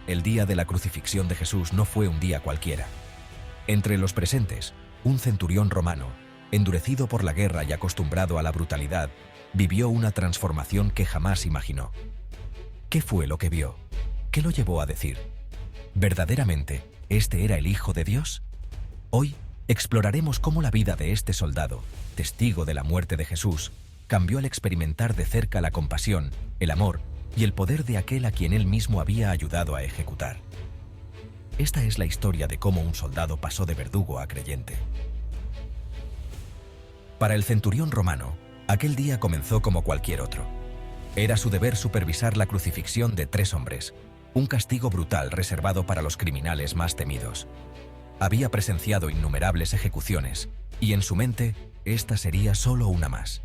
El día de la crucifixión de Jesús no fue un día cualquiera. Entre los presentes, un centurión romano, endurecido por la guerra y acostumbrado a la brutalidad, vivió una transformación que jamás imaginó. ¿Qué fue lo que vio? ¿Qué lo llevó a decir: ¿verdaderamente este era el Hijo de Dios? Hoy exploraremos cómo la vida de este soldado, testigo de la muerte de Jesús, cambió al experimentar de cerca la compasión, el amor y el poder de aquel a quien él mismo había ayudado a ejecutar. Esta es la historia de cómo un soldado pasó de verdugo a creyente. Para el centurión romano, aquel día comenzó como cualquier otro. Era su deber supervisar la crucifixión de 3 hombres, un castigo brutal reservado para los criminales más temidos. Había presenciado innumerables ejecuciones, y en su mente, esta sería solo una más.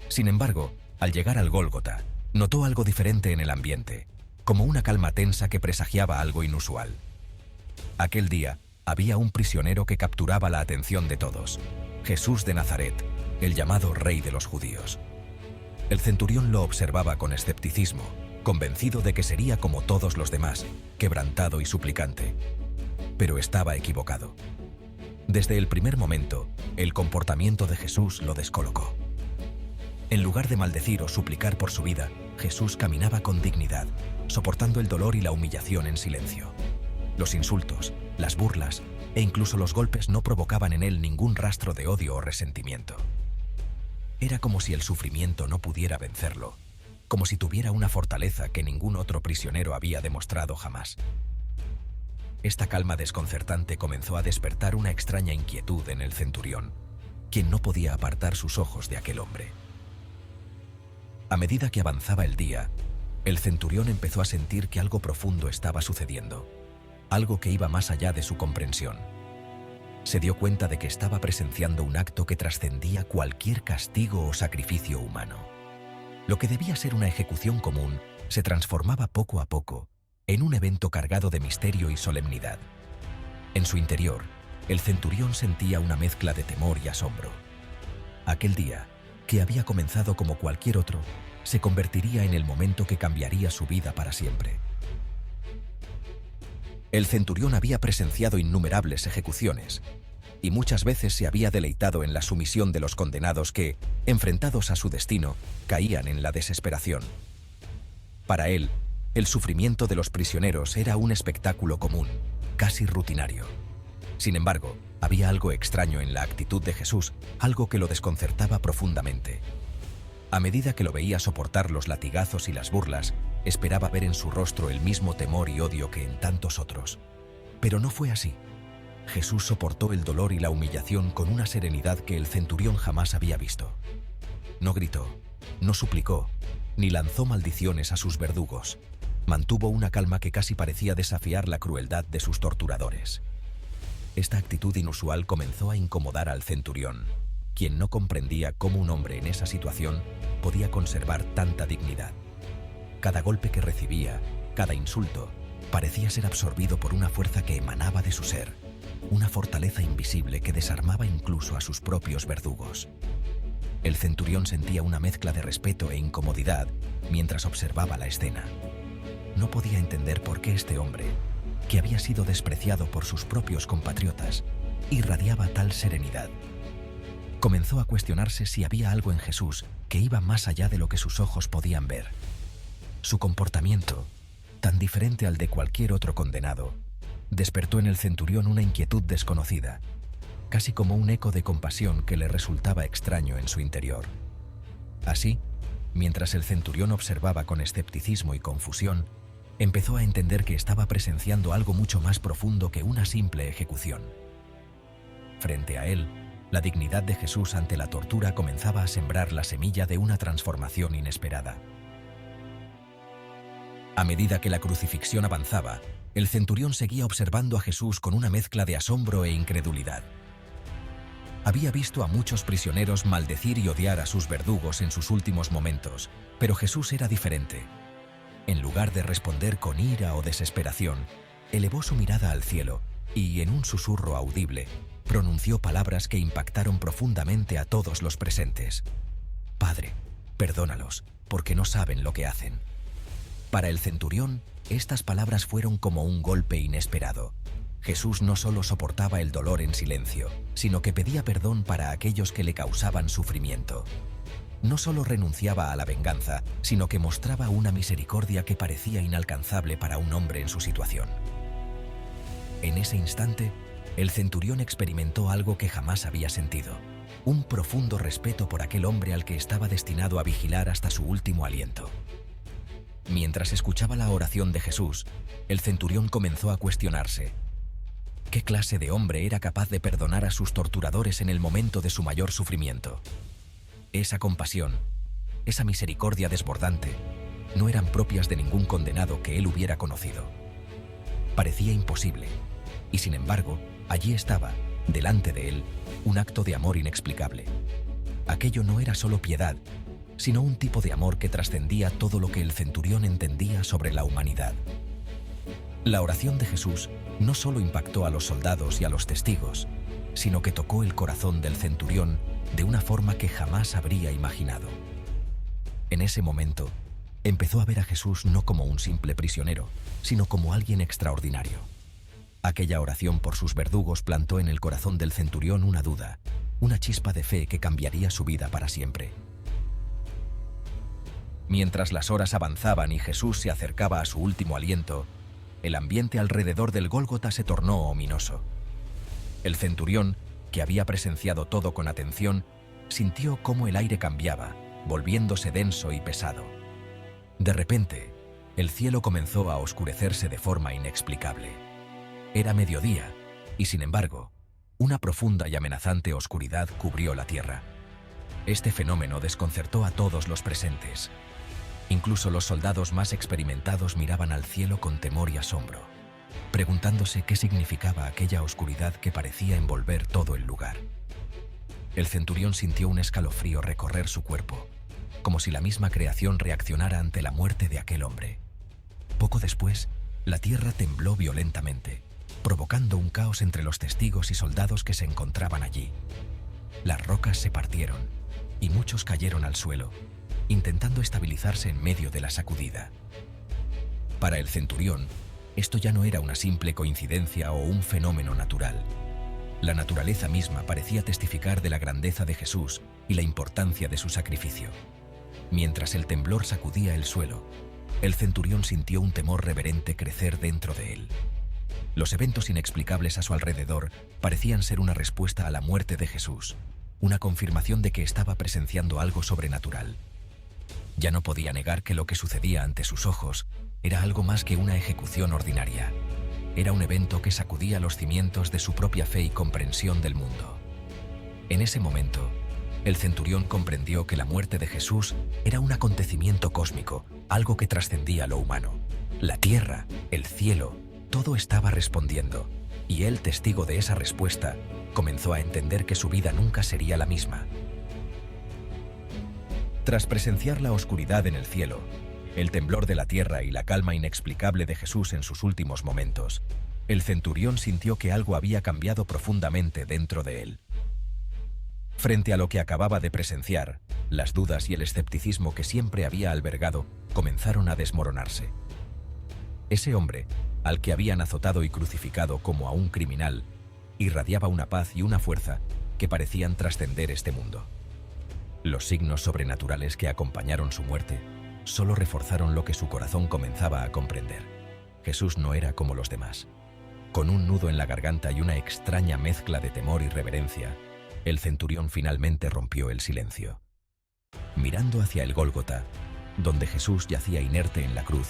Sin embargo, al llegar al Gólgota, notó algo diferente en el ambiente, como una calma tensa que presagiaba algo inusual. Aquel día, había un prisionero que capturaba la atención de todos: Jesús de Nazaret, el llamado Rey de los Judíos. El centurión lo observaba con escepticismo, convencido de que sería como todos los demás, quebrantado y suplicante. Pero estaba equivocado. Desde el primer momento, el comportamiento de Jesús lo descolocó. En lugar de maldecir o suplicar por su vida, Jesús caminaba con dignidad, soportando el dolor y la humillación en silencio. Los insultos, las burlas e incluso los golpes no provocaban en él ningún rastro de odio o resentimiento. Era como si el sufrimiento no pudiera vencerlo, como si tuviera una fortaleza que ningún otro prisionero había demostrado jamás. Esta calma desconcertante comenzó a despertar una extraña inquietud en el centurión, quien no podía apartar sus ojos de aquel hombre. A medida que avanzaba el día, el centurión empezó a sentir que algo profundo estaba sucediendo, algo que iba más allá de su comprensión. Se dio cuenta de que estaba presenciando un acto que trascendía cualquier castigo o sacrificio humano. Lo que debía ser una ejecución común se transformaba poco a poco en un evento cargado de misterio y solemnidad. En su interior, el centurión sentía una mezcla de temor y asombro. Aquel día, que había comenzado como cualquier otro, se convertiría en el momento que cambiaría su vida para siempre. El centurión había presenciado innumerables ejecuciones, y muchas veces se había deleitado en la sumisión de los condenados que, enfrentados a su destino, caían en la desesperación. Para él, el sufrimiento de los prisioneros era un espectáculo común, casi rutinario. Sin embargo, había algo extraño en la actitud de Jesús, algo que lo desconcertaba profundamente. A medida que lo veía soportar los latigazos y las burlas, esperaba ver en su rostro el mismo temor y odio que en tantos otros. Pero no fue así. Jesús soportó el dolor y la humillación con una serenidad que el centurión jamás había visto. No gritó, no suplicó, ni lanzó maldiciones a sus verdugos. Mantuvo una calma que casi parecía desafiar la crueldad de sus torturadores. Esta actitud inusual comenzó a incomodar al centurión, quien no comprendía cómo un hombre en esa situación podía conservar tanta dignidad. Cada golpe que recibía, cada insulto, parecía ser absorbido por una fuerza que emanaba de su ser, una fortaleza invisible que desarmaba incluso a sus propios verdugos. El centurión sentía una mezcla de respeto e incomodidad mientras observaba la escena. No podía entender por qué este hombre, que había sido despreciado por sus propios compatriotas, irradiaba tal serenidad. Comenzó a cuestionarse si había algo en Jesús que iba más allá de lo que sus ojos podían ver. Su comportamiento, tan diferente al de cualquier otro condenado, despertó en el centurión una inquietud desconocida, casi como un eco de compasión que le resultaba extraño en su interior. Así, mientras el centurión observaba con escepticismo y confusión, empezó a entender que estaba presenciando algo mucho más profundo que una simple ejecución. Frente a él, la dignidad de Jesús ante la tortura comenzaba a sembrar la semilla de una transformación inesperada. A medida que la crucifixión avanzaba, el centurión seguía observando a Jesús con una mezcla de asombro e incredulidad. Había visto a muchos prisioneros maldecir y odiar a sus verdugos en sus últimos momentos, pero Jesús era diferente. En lugar de responder con ira o desesperación, elevó su mirada al cielo y, en un susurro audible, pronunció palabras que impactaron profundamente a todos los presentes. «Padre, perdónalos, porque no saben lo que hacen». Para el centurión, estas palabras fueron como un golpe inesperado. Jesús no solo soportaba el dolor en silencio, sino que pedía perdón para aquellos que le causaban sufrimiento. No solo renunciaba a la venganza, sino que mostraba una misericordia que parecía inalcanzable para un hombre en su situación. En ese instante, el centurión experimentó algo que jamás había sentido: un profundo respeto por aquel hombre al que estaba destinado a vigilar hasta su último aliento. Mientras escuchaba la oración de Jesús, el centurión comenzó a cuestionarse. ¿Qué clase de hombre era capaz de perdonar a sus torturadores en el momento de su mayor sufrimiento? Esa compasión, esa misericordia desbordante, no eran propias de ningún condenado que él hubiera conocido. Parecía imposible, y sin embargo, allí estaba, delante de él, un acto de amor inexplicable. Aquello no era solo piedad, sino un tipo de amor que trascendía todo lo que el centurión entendía sobre la humanidad. La oración de Jesús no solo impactó a los soldados y a los testigos, sino que tocó el corazón del centurión de una forma que jamás habría imaginado. En ese momento, empezó a ver a Jesús no como un simple prisionero, sino como alguien extraordinario. Aquella oración por sus verdugos plantó en el corazón del centurión una duda, una chispa de fe que cambiaría su vida para siempre. Mientras las horas avanzaban y Jesús se acercaba a su último aliento, el ambiente alrededor del Gólgota se tornó ominoso. El centurión, que había presenciado todo con atención, sintió cómo el aire cambiaba, volviéndose denso y pesado. De repente, el cielo comenzó a oscurecerse de forma inexplicable. Era mediodía, y sin embargo, una profunda y amenazante oscuridad cubrió la tierra. Este fenómeno desconcertó a todos los presentes. Incluso los soldados más experimentados miraban al cielo con temor y asombro, preguntándose qué significaba aquella oscuridad que parecía envolver todo el lugar. El centurión sintió un escalofrío recorrer su cuerpo, como si la misma creación reaccionara ante la muerte de aquel hombre. Poco después, la tierra tembló violentamente, provocando un caos entre los testigos y soldados que se encontraban allí. Las rocas se partieron, y muchos cayeron al suelo, intentando estabilizarse en medio de la sacudida. Para el centurión, esto ya no era una simple coincidencia o un fenómeno natural. La naturaleza misma parecía testificar de la grandeza de Jesús y la importancia de su sacrificio. Mientras el temblor sacudía el suelo, el centurión sintió un temor reverente crecer dentro de él. Los eventos inexplicables a su alrededor parecían ser una respuesta a la muerte de Jesús, una confirmación de que estaba presenciando algo sobrenatural. Ya no podía negar que lo que sucedía ante sus ojos era algo más que una ejecución ordinaria. Era un evento que sacudía los cimientos de su propia fe y comprensión del mundo. En ese momento, el centurión comprendió que la muerte de Jesús era un acontecimiento cósmico, algo que trascendía lo humano. La tierra, el cielo, todo estaba respondiendo, y él, testigo de esa respuesta, comenzó a entender que su vida nunca sería la misma. Tras presenciar la oscuridad en el cielo, el temblor de la tierra y la calma inexplicable de Jesús en sus últimos momentos, el centurión sintió que algo había cambiado profundamente dentro de él. Frente a lo que acababa de presenciar, las dudas y el escepticismo que siempre había albergado comenzaron a desmoronarse. Ese hombre, al que habían azotado y crucificado como a un criminal, irradiaba una paz y una fuerza que parecían trascender este mundo. Los signos sobrenaturales que acompañaron su muerte solo reforzaron lo que su corazón comenzaba a comprender. Jesús no era como los demás. Con un nudo en la garganta y una extraña mezcla de temor y reverencia, el centurión finalmente rompió el silencio. Mirando hacia el Gólgota, donde Jesús yacía inerte en la cruz,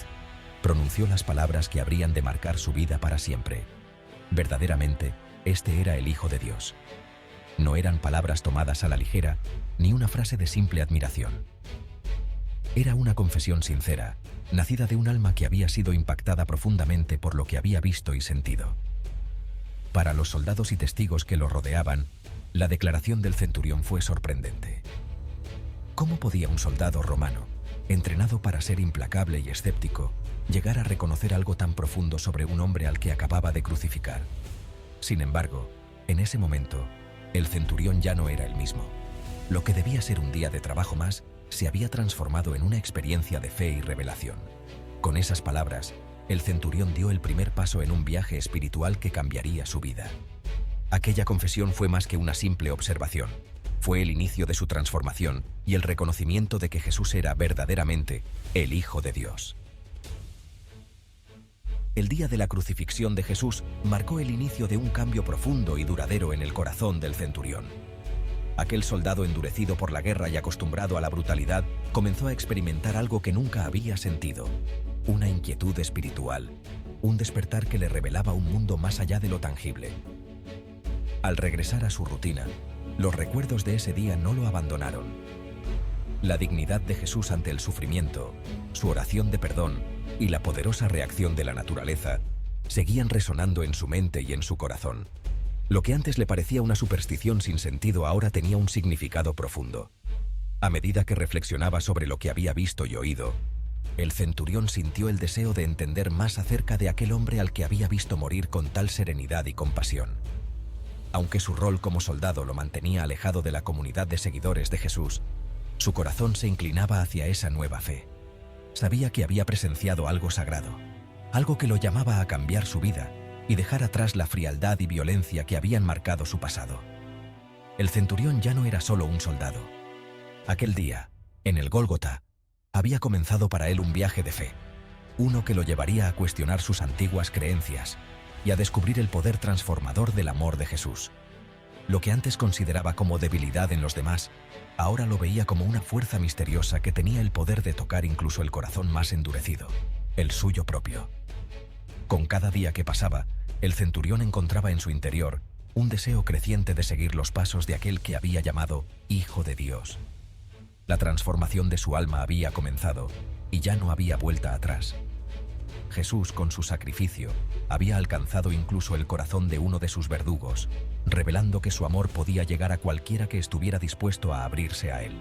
pronunció las palabras que habrían de marcar su vida para siempre. Verdaderamente, este era el Hijo de Dios. No eran palabras tomadas a la ligera, ni una frase de simple admiración. Era una confesión sincera, nacida de un alma que había sido impactada profundamente por lo que había visto y sentido. Para los soldados y testigos que lo rodeaban, la declaración del centurión fue sorprendente. ¿Cómo podía un soldado romano, entrenado para ser implacable y escéptico, llegar a reconocer algo tan profundo sobre un hombre al que acababa de crucificar? Sin embargo, en ese momento, el centurión ya no era el mismo. Lo que debía ser un día de trabajo más se había transformado en una experiencia de fe y revelación. Con esas palabras, el centurión dio el primer paso en un viaje espiritual que cambiaría su vida. Aquella confesión fue más que una simple observación. Fue el inicio de su transformación y el reconocimiento de que Jesús era verdaderamente el Hijo de Dios. El día de la crucifixión de Jesús marcó el inicio de un cambio profundo y duradero en el corazón del centurión. Aquel soldado endurecido por la guerra y acostumbrado a la brutalidad comenzó a experimentar algo que nunca había sentido: una inquietud espiritual, un despertar que le revelaba un mundo más allá de lo tangible. Al regresar a su rutina, los recuerdos de ese día no lo abandonaron. La dignidad de Jesús ante el sufrimiento, su oración de perdón y la poderosa reacción de la naturaleza seguían resonando en su mente y en su corazón. Lo que antes le parecía una superstición sin sentido ahora tenía un significado profundo. A medida que reflexionaba sobre lo que había visto y oído, el centurión sintió el deseo de entender más acerca de aquel hombre al que había visto morir con tal serenidad y compasión. Aunque su rol como soldado lo mantenía alejado de la comunidad de seguidores de Jesús, su corazón se inclinaba hacia esa nueva fe. Sabía que había presenciado algo sagrado, algo que lo llamaba a cambiar su vida y dejar atrás la frialdad y violencia que habían marcado su pasado. El centurión ya no era solo un soldado. Aquel día, en el Gólgota, había comenzado para él un viaje de fe, uno que lo llevaría a cuestionar sus antiguas creencias y a descubrir el poder transformador del amor de Jesús. Lo que antes consideraba como debilidad en los demás, ahora lo veía como una fuerza misteriosa que tenía el poder de tocar incluso el corazón más endurecido, el suyo propio. Con cada día que pasaba, el centurión encontraba en su interior un deseo creciente de seguir los pasos de aquel que había llamado Hijo de Dios. La transformación de su alma había comenzado y ya no había vuelta atrás. Jesús, con su sacrificio, había alcanzado incluso el corazón de uno de sus verdugos, revelando que su amor podía llegar a cualquiera que estuviera dispuesto a abrirse a él.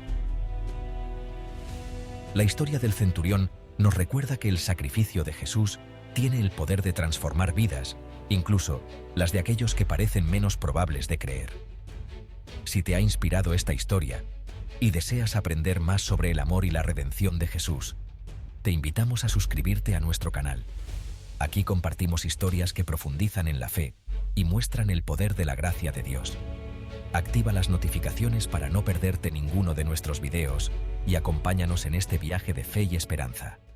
La historia del centurión nos recuerda que el sacrificio de Jesús tiene el poder de transformar vidas, incluso las de aquellos que parecen menos probables de creer. Si te ha inspirado esta historia y deseas aprender más sobre el amor y la redención de Jesús, te invitamos a suscribirte a nuestro canal. Aquí compartimos historias que profundizan en la fe y muestran el poder de la gracia de Dios. Activa las notificaciones para no perderte ninguno de nuestros videos y acompáñanos en este viaje de fe y esperanza.